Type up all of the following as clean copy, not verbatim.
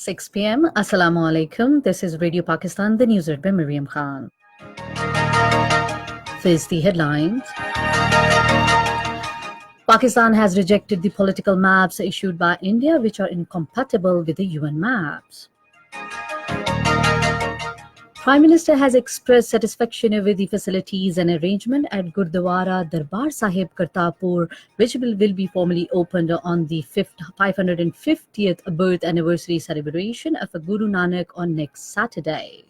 6 p.m. Assalamu alaikum. This is Radio Pakistan, the news read by Miriam Khan. First, the headlines. Pakistan has rejected the political maps issued by India, which are incompatible with the UN maps. Prime Minister has expressed satisfaction over the facilities and arrangement at Gurdwara Darbar Sahib Kartarpur, which will be formally opened on the 550th birth anniversary celebration of Guru Nanak on next Saturday.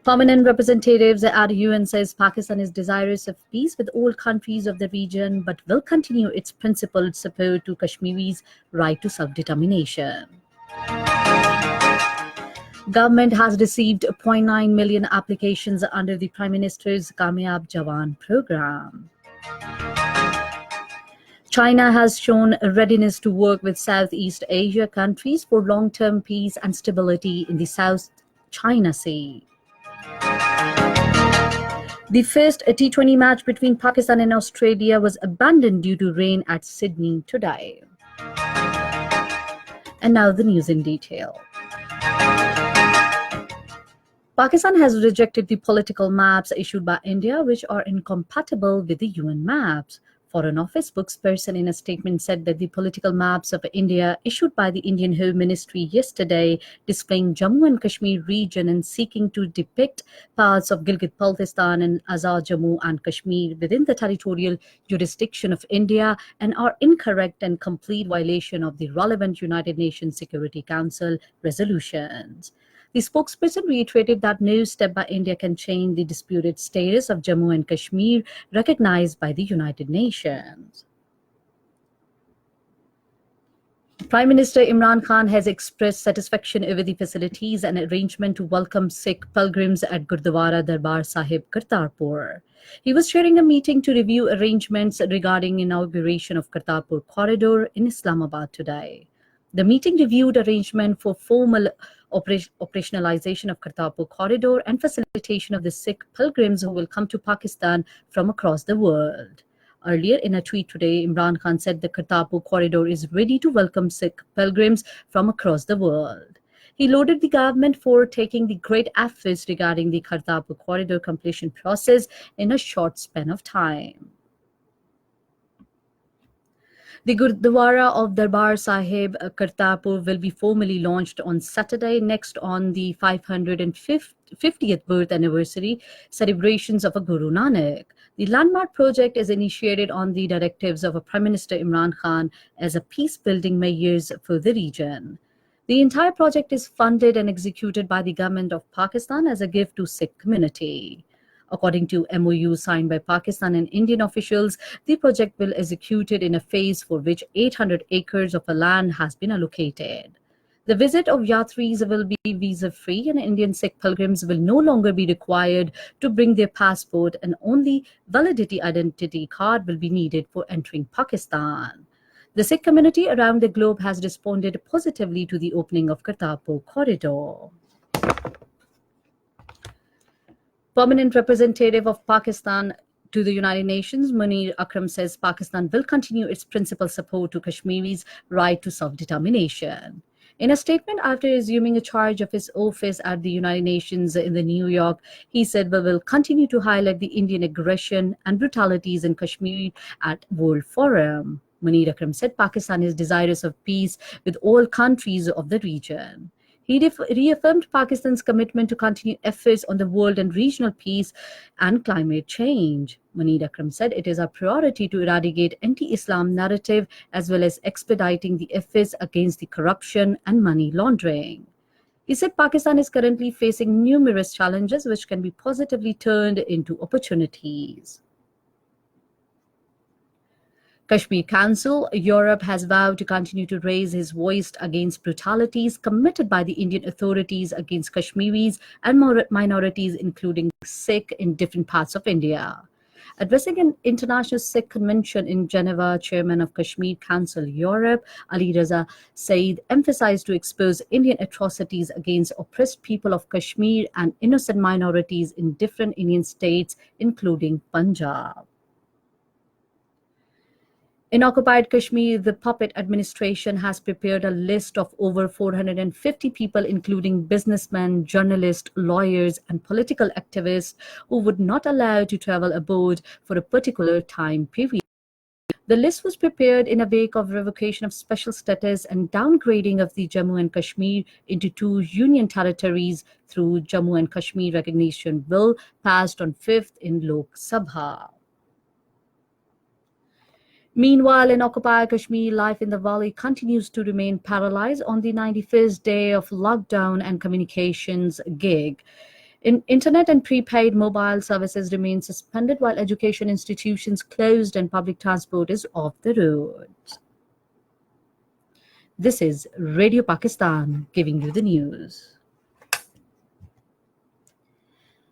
Permanent representatives at UN says Pakistan is desirous of peace with all countries of the region, but will continue its principled support to Kashmiris' right to self-determination. Government has received 0.9 million applications under the Prime Minister's Kamyab Jawan program. China has shown a readiness to work with Southeast Asia countries for long-term peace and stability in the South China Sea. The first T20 match between Pakistan and Australia was abandoned due to rain at Sydney today. And now the news in detail. Pakistan has rejected the political maps issued by India, which are incompatible with the UN maps. Foreign Office spokesperson in a statement said that the political maps of India issued by the Indian Home Ministry yesterday, displaying Jammu and Kashmir region and seeking to depict parts of Gilgit-Baltistan and Azad Jammu and Kashmir within the territorial jurisdiction of India, and are incorrect and complete violation of the relevant United Nations Security Council resolutions. The spokesperson reiterated that no step by India can change the disputed status of Jammu and Kashmir recognized by the United Nations. Prime Minister Imran Khan has expressed satisfaction over the facilities and arrangement to welcome Sikh pilgrims at Gurdwara Darbar Sahib Kartarpur. He was chairing a meeting to review arrangements regarding inauguration of Kartarpur corridor in Islamabad today. The meeting reviewed arrangement for formal operationalization of Kartarpur corridor and facilitation of the Sikh pilgrims who will come to Pakistan from across the world. Earlier in a tweet today, Imran Khan said the Kartarpur corridor is ready to welcome Sikh pilgrims from across the world. He lauded the government for taking the great efforts regarding the Kartarpur corridor completion process in a short span of time. The Gurdwara of Darbar Sahib Kartarpur will be formally launched on Saturday next on the 550th birth anniversary celebrations of Guru Nanak. The landmark project is initiated on the directives of Prime Minister Imran Khan as a peace-building measures for the region. The entire project is funded and executed by the government of Pakistan as a gift to Sikh community. According to MOU signed by Pakistan and Indian officials, the project will be executed in a phase for which 800 acres of land has been allocated. The visit of Yatris will be visa-free, and Indian Sikh pilgrims will no longer be required to bring their passport, and only validity identity card will be needed for entering Pakistan. The Sikh community around the globe has responded positively to the opening of Kartarpur corridor. Permanent representative of Pakistan to the United Nations, Munir Akram, says Pakistan will continue its principal support to Kashmiris' right to self-determination. In a statement after assuming a charge of his office at the United Nations in New York, he said we will continue to highlight the Indian aggression and brutalities in Kashmir at World Forum. Munir Akram said Pakistan is desirous of peace with all countries of the region. He reaffirmed Pakistan's commitment to continue efforts on the world and regional peace and climate change. Munir Akram said it is our priority to eradicate anti-Islam narrative as well as expediting the efforts against the corruption and money laundering. He said Pakistan is currently facing numerous challenges which can be positively turned into opportunities. Kashmir Council, Europe has vowed to continue to raise his voice against brutalities committed by the Indian authorities against Kashmiris and minorities, including Sikh, in different parts of India. Addressing an international Sikh convention in Geneva, chairman of Kashmir Council Europe, Ali Raza Saeed, emphasized to expose Indian atrocities against oppressed people of Kashmir and innocent minorities in different Indian states, including Punjab. In occupied Kashmir, the puppet administration has prepared a list of over 450 people, including businessmen, journalists, lawyers, and political activists, who would not allow to travel abroad for a particular time period. The list was prepared in a wake of revocation of special status and downgrading of the Jammu and Kashmir into two union territories through Jammu and Kashmir Recognition Bill passed on 5th in Lok Sabha. Meanwhile, in occupied Kashmir, life in the valley continues to remain paralyzed on the 91st day of lockdown and communications gig. Internet and prepaid mobile services remain suspended while education institutions closed and public transport is off the roads. This is Radio Pakistan giving you the news.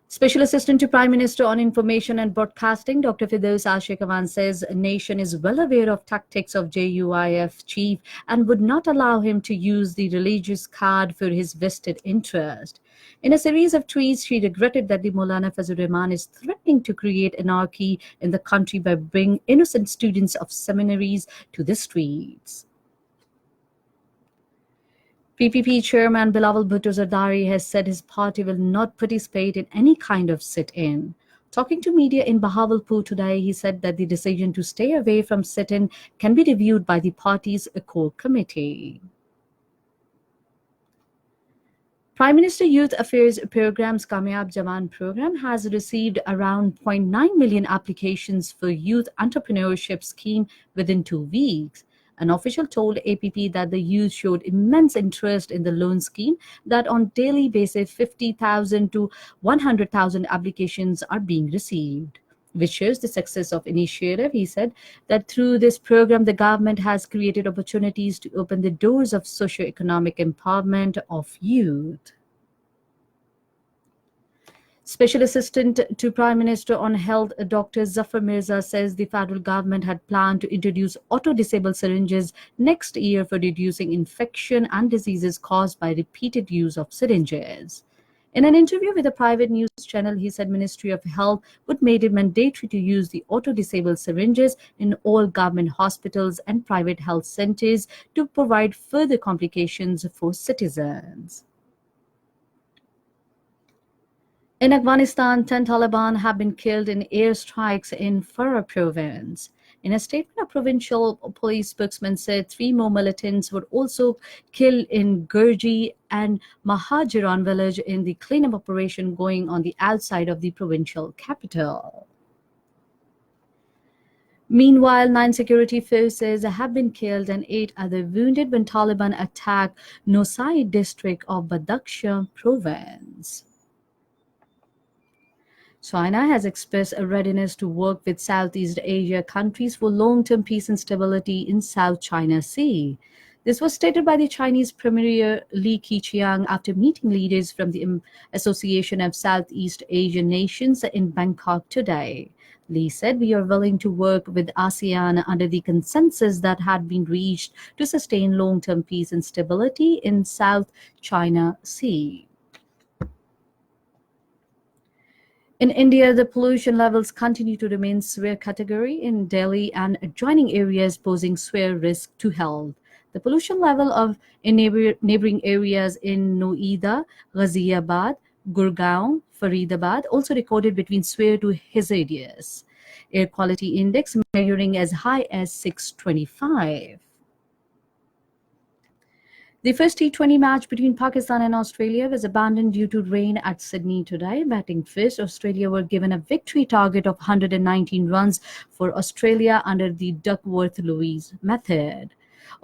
Special Assistant to Prime Minister on Information and Broadcasting, Dr. Firdaus Ashikawan says a nation is well aware of tactics of JUIF chief and would not allow him to use the religious card for his vested interest. In a series of tweets, she regretted that the Maulana Fazlur Rahman is threatening to create anarchy in the country by bringing innocent students of seminaries to the streets. PPP chairman Bilawal Bhutto Zardari has said his party will not participate in any kind of sit-in. Talking to media in Bahawalpur today, he said that the decision to stay away from sit-in can be reviewed by the party's core committee. Prime Minister Youth Affairs Program's Kamyab Jawan program has received around 0.9 million applications for youth entrepreneurship scheme within 2 weeks. An official told APP that the youth showed immense interest in the loan scheme, that on daily basis 50,000 to 100,000 applications are being received, which shows the success of initiative. He said that through this program, the government has created opportunities to open the doors of socio-economic empowerment of youth. Special Assistant to Prime Minister on Health, Dr. Zafar Mirza, says the federal government had planned to introduce auto-disabled syringes next year for reducing infection and diseases caused by repeated use of syringes. In an interview with a private news channel, he said Ministry of Health would make it mandatory to use the auto-disabled syringes in all government hospitals and private health centers to provide further complications for citizens. In Afghanistan, 10 Taliban have been killed in airstrikes in Farah province. In a statement, a provincial police spokesman said 3 more militants were also killed in Gurji and Mahajiran village in the cleanup operation going on the outside of the provincial capital. Meanwhile, 9 security forces have been killed and 8 other wounded when Taliban attacked Nosai district of Badakhshan province. China has expressed a readiness to work with Southeast Asia countries for long-term peace and stability in South China Sea. This was stated by the Chinese Premier Li Keqiang after meeting leaders from the Association of Southeast Asian Nations in Bangkok today. Li said, "We are willing to work with ASEAN under the consensus that had been reached to sustain long-term peace and stability in South China Sea." In India, the pollution levels continue to remain severe category in Delhi and adjoining areas, posing severe risk to health. The pollution level in neighboring areas in Noida, Ghaziabad, Gurgaon, Faridabad also recorded between severe to hazardous. Air quality index measuring as high as 625. The first T20 match between Pakistan and Australia was abandoned due to rain at Sydney today. Batting first, Australia were given a victory target of 119 runs for Australia under the Duckworth-Lewis method.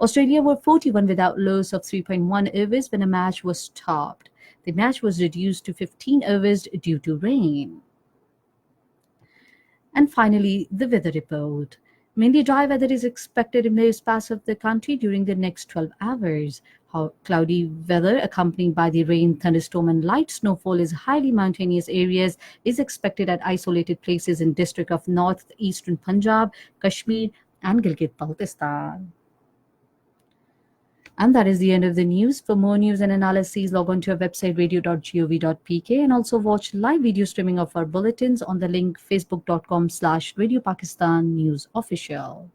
Australia were 41 without loss of 3.1 overs when a match was stopped. The match was reduced to 15 overs due to rain. And finally, the weather report. Mainly dry weather is expected in most parts of the country during the next 12 hours. Cloudy weather accompanied by the rain, thunderstorm and light snowfall in highly mountainous areas is expected at isolated places in district of northeastern Punjab, Kashmir and Gilgit-Baltistan. And that is the end of the news. For more news and analyses, log on to our website radio.gov.pk and also watch live video streaming of our bulletins on the link facebook.com/Radio Pakistan News Official.